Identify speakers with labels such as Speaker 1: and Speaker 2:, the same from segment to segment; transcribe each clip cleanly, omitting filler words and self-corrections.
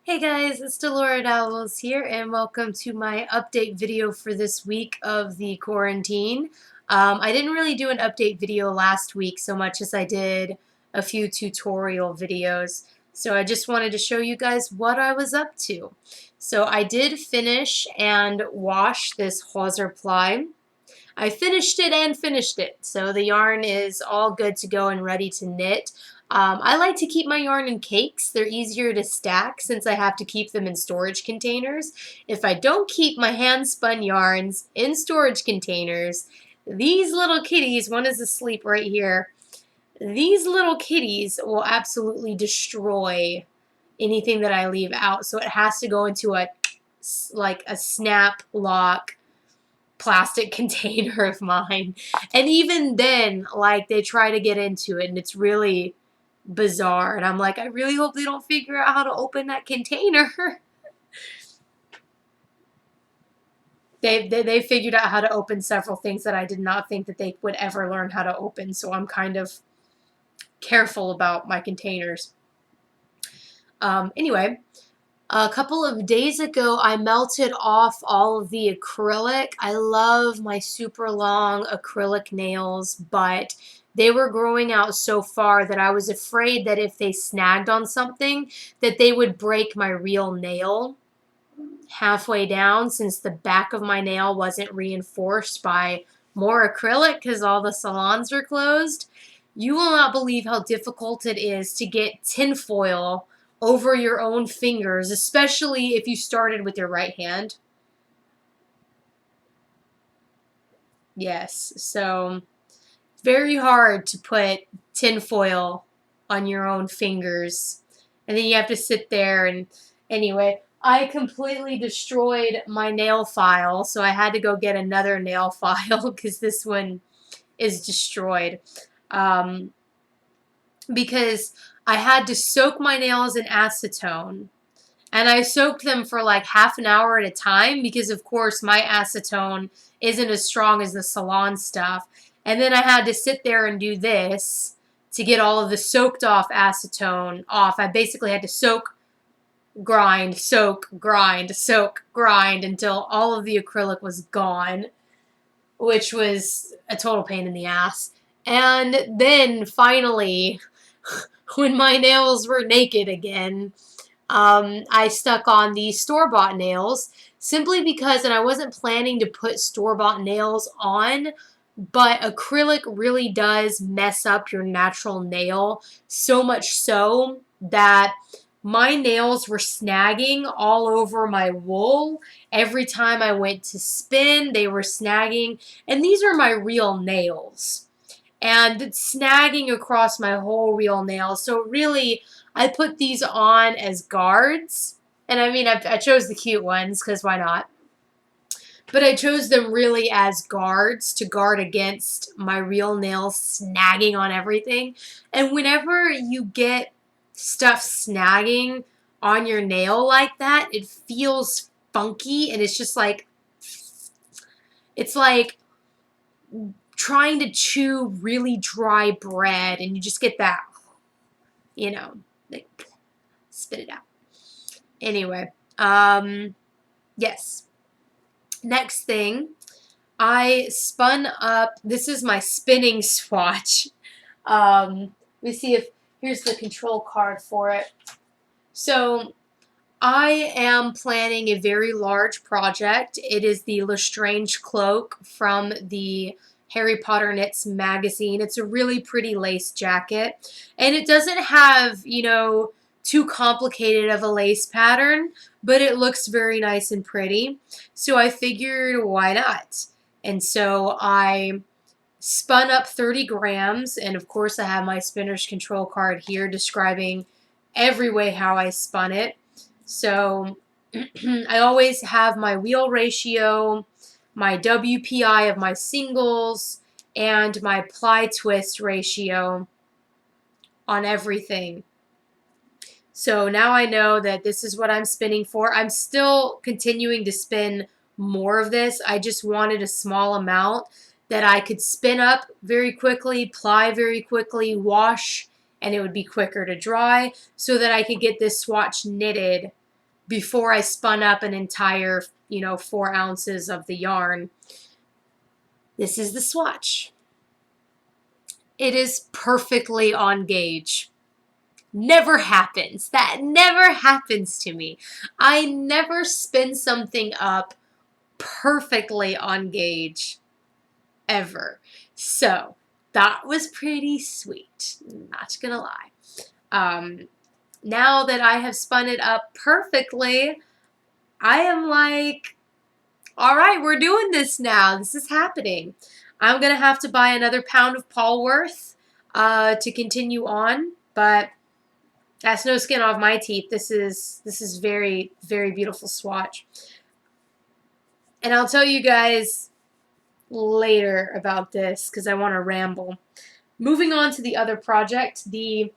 Speaker 1: Hey guys, it's Delora Dabbles here, and welcome to my update video for this week of the quarantine. I didn't really do an update video last week so much as I did a few tutorial videos, so I just wanted to show you guys what I was up to. So I did finish and wash this hawser ply. I finished it and finished it, so the yarn is all good to go and ready to knit. I like to keep my yarn in cakes. They're easier to stack since I have to keep them in storage containers. If I don't keep my hand spun yarns in storage containers, these little kitties, one is asleep right here, these little kitties will absolutely destroy anything that I leave out. So it has to go into a snap lock plastic container of mine. And even then, like, they try to get into it and it's really bizarre. And I'm like, I really hope they don't figure out how to open that container. They figured out how to open several things that I did not think that they would ever learn how to open. So I'm kind of careful about my containers. Anyway, a couple of days ago, I melted off all of the acrylic. I love my super long acrylic nails, but they were growing out so far that I was afraid that if they snagged on something, that they would break my real nail halfway down, since the back of my nail wasn't reinforced by more acrylic because all the salons are closed. You will not believe how difficult it is to get tinfoil over your own fingers, especially if you started with your right hand. Yes, so very hard to put tinfoil on your own fingers. And then you have to sit there and anyway, I completely destroyed my nail file, so I had to go get another nail file because this one is destroyed. Because I had to soak my nails in acetone. And I soaked them for like half an hour at a time because, of course, my acetone isn't as strong as the salon stuff. And then I had to sit there and do this to get all of the soaked off acetone off. I basically had to soak, grind, soak, grind, soak, grind until all of the acrylic was gone, which was a total pain in the ass. And then finally, when my nails were naked again, I stuck on the store-bought nails simply because, and I wasn't planning to put store-bought nails on, but acrylic really does mess up your natural nail, so much so that my nails were snagging all over my wool. Every time I went to spin, they were snagging, and these are my real nails. And it's snagging across my whole real nail. So really, I put these on as guards. And I mean, I chose the cute ones because why not? But I chose them really as guards to guard against my real nails snagging on everything. And whenever you get stuff snagging on your nail like that, it feels funky and it's just like, it's like trying to chew really dry bread and you just get that, you know, like spit it out. Anyway, yes. Next thing, I spun up, this is my spinning swatch. Let me see if, here's the control card for it. So I am planning a very large project. It is the Lestrange Cloak from the Harry Potter Knits magazine. It's a really pretty lace jacket. And it doesn't have, you know, too complicated of a lace pattern, but it looks very nice and pretty. So I figured, why not? And so I spun up 30 grams, and of course I have my spinner's control card here describing every way how I spun it. So I always have my wheel ratio, my WPI of my singles, and my ply twist ratio on everything. So now I know that this is what I'm spinning for. I'm still continuing to spin more of this. I just wanted a small amount that I could spin up very quickly, ply very quickly, wash, and it would be quicker to dry so that I could get this swatch knitted before I spun up an entire, 4 ounces of the yarn. This is the swatch. It is perfectly on gauge. Never happens. That never happens to me. I never spin something up perfectly on gauge, ever. So that was pretty sweet, not gonna lie. Now that I have spun it up perfectly, I am like, all right, we're doing this now. This is happening. I'm gonna have to buy another pound of Polworth to continue on, but that's no skin off my teeth. This is very, very beautiful swatch. And I'll tell you guys later about this because I want to ramble. Moving on to the other project, the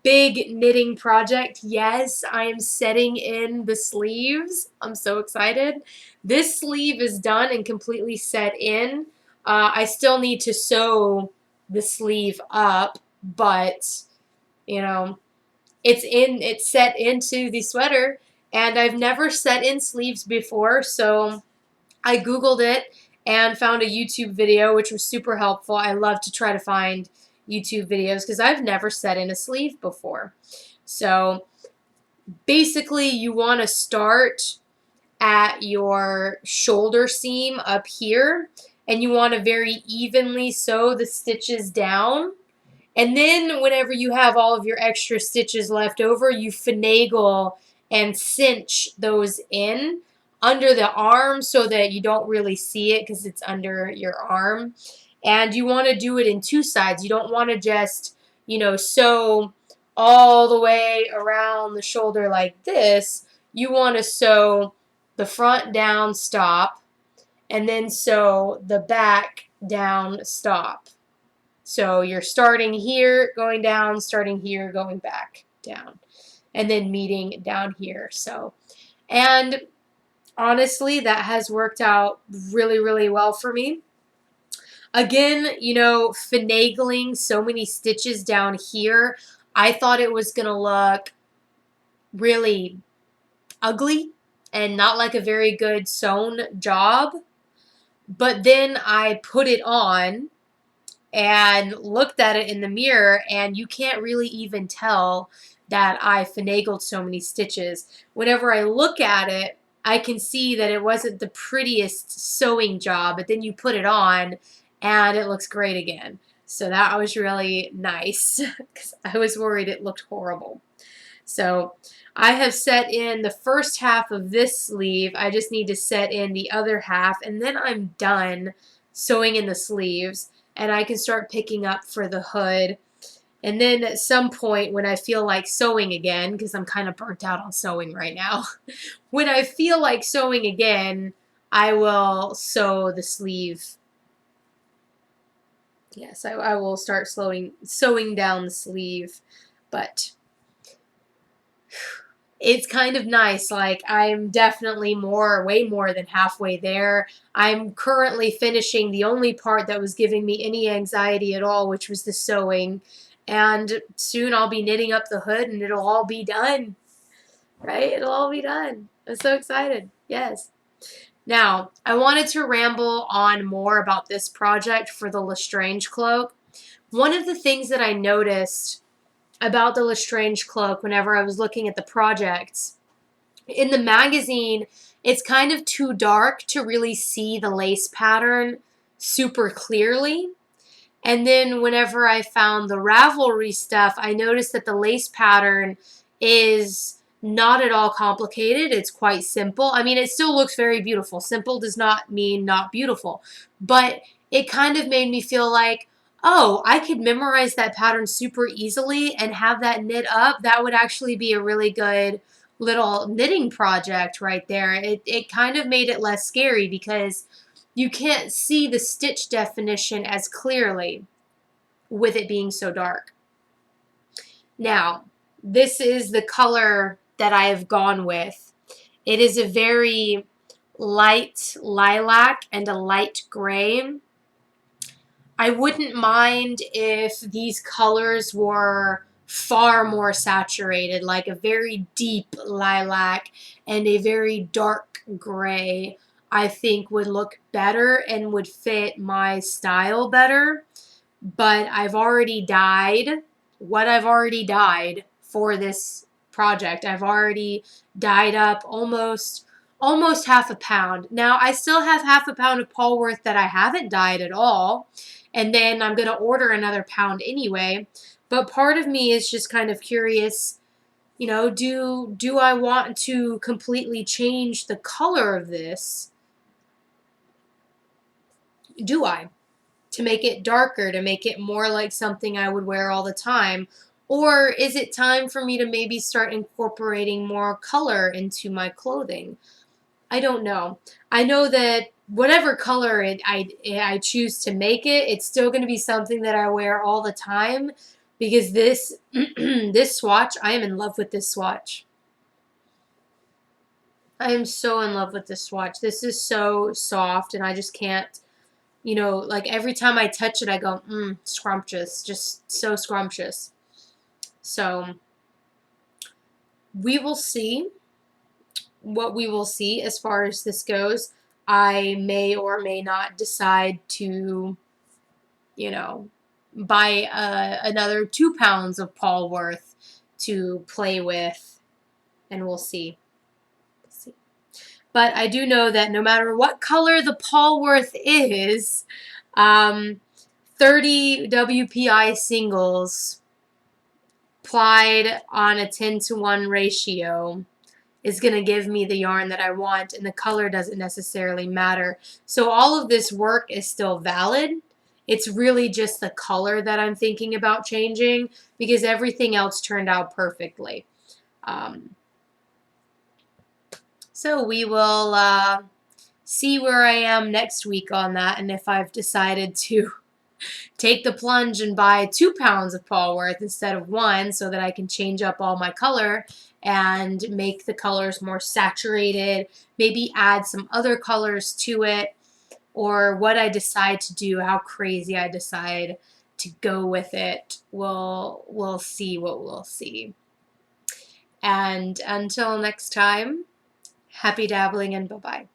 Speaker 1: big knitting project. Yes, I am setting in the sleeves. I'm so excited. This sleeve is done and completely set in. I still need to sew the sleeve up, but it's set into the sweater, and I've never set in sleeves before, so I Googled it and found a YouTube video, which was super helpful. I love to try to find YouTube videos because I've never set in a sleeve before. So basically you want to start at your shoulder seam up here, and you want to very evenly sew the stitches down. And then whenever you have all of your extra stitches left over, you finagle and cinch those in under the arm so that you don't really see it because it's under your arm. And you want to do it in two sides. You don't want to just, sew all the way around the shoulder like this. You want to sew the front down, stop, and then sew the back down, stop. So you're starting here, going down, starting here, going back down, and then meeting down here. And honestly, that has worked out really, really well for me. Again, finagling so many stitches down here, I thought it was going to look really ugly and not like a very good sewn job. But then I put it on and looked at it in the mirror, and you can't really even tell that I finagled so many stitches. Whenever I look at it, I can see that it wasn't the prettiest sewing job, but then you put it on and it looks great again. So that was really nice because I was worried it looked horrible. So I have set in the first half of this sleeve. I just need to set in the other half, and then I'm done sewing in the sleeves, and I can start picking up for the hood. And then at some point when I feel like sewing again, because I'm kind of burnt out on sewing right now, when I feel like sewing again, I will sew the sleeve. Yes, I will start sewing down the sleeve, but it's kind of nice. Like, I'm definitely way more than halfway there. I'm currently finishing the only part that was giving me any anxiety at all, which was the sewing. And soon I'll be knitting up the hood and it'll all be done. Right? It'll all be done. I'm so excited. Yes. Now, I wanted to ramble on more about this project for the Lestrange Cloak. One of the things that I noticed about the Lestrange Cloak whenever I was looking at the projects, in the magazine, it's kind of too dark to really see the lace pattern super clearly. And then whenever I found the Ravelry stuff, I noticed that the lace pattern is not at all complicated. It's quite simple. I mean, it still looks very beautiful. Simple does not mean not beautiful. But it kind of made me feel like, oh, I could memorize that pattern super easily and have that knit up. That would actually be a really good little knitting project right there. It kind of made it less scary because you can't see the stitch definition as clearly with it being so dark. Now, this is the color that I have gone with. It is a very light lilac and a light gray. I wouldn't mind if these colors were far more saturated, like a very deep lilac and a very dark gray, I think would look better and would fit my style better. But I've already dyed what I've already dyed for this project. I've already dyed up almost half a pound. Now I still have half a pound of Polworth that I haven't dyed at all, and then I'm going to order another pound anyway. But part of me is just kind of curious, you know, do I want to completely change the color of this? Do I? To make it darker, to make it more like something I would wear all the time? Or is it time for me to maybe start incorporating more color into my clothing? I don't know. I know that whatever color I choose to make it, it's still going to be something that I wear all the time, because this this swatch, I am in love with this swatch. I am so in love with this swatch. This is so soft, and I just can't, you know, like every time I touch it, I go, scrumptious, just so scrumptious. So we will see what we will see as far as this goes. I may or may not decide to, you know, buy another 2 pounds of Polworth to play with, and we'll see. But I do know that no matter what color the Polworth is, 30 WPI singles plied on a 10-to-1 ratio is going to give me the yarn that I want, and the color doesn't necessarily matter. So all of this work is still valid. It's really just the color that I'm thinking about changing, because everything else turned out perfectly. So we will see where I am next week on that, and if I've decided to take the plunge and buy 2 pounds of Polworth instead of 1, so that I can change up all my color and make the colors more saturated, maybe add some other colors to it, or what I decide to do, how crazy I decide to go with it. We'll see what we'll see. And until next time, happy dabbling and bye-bye.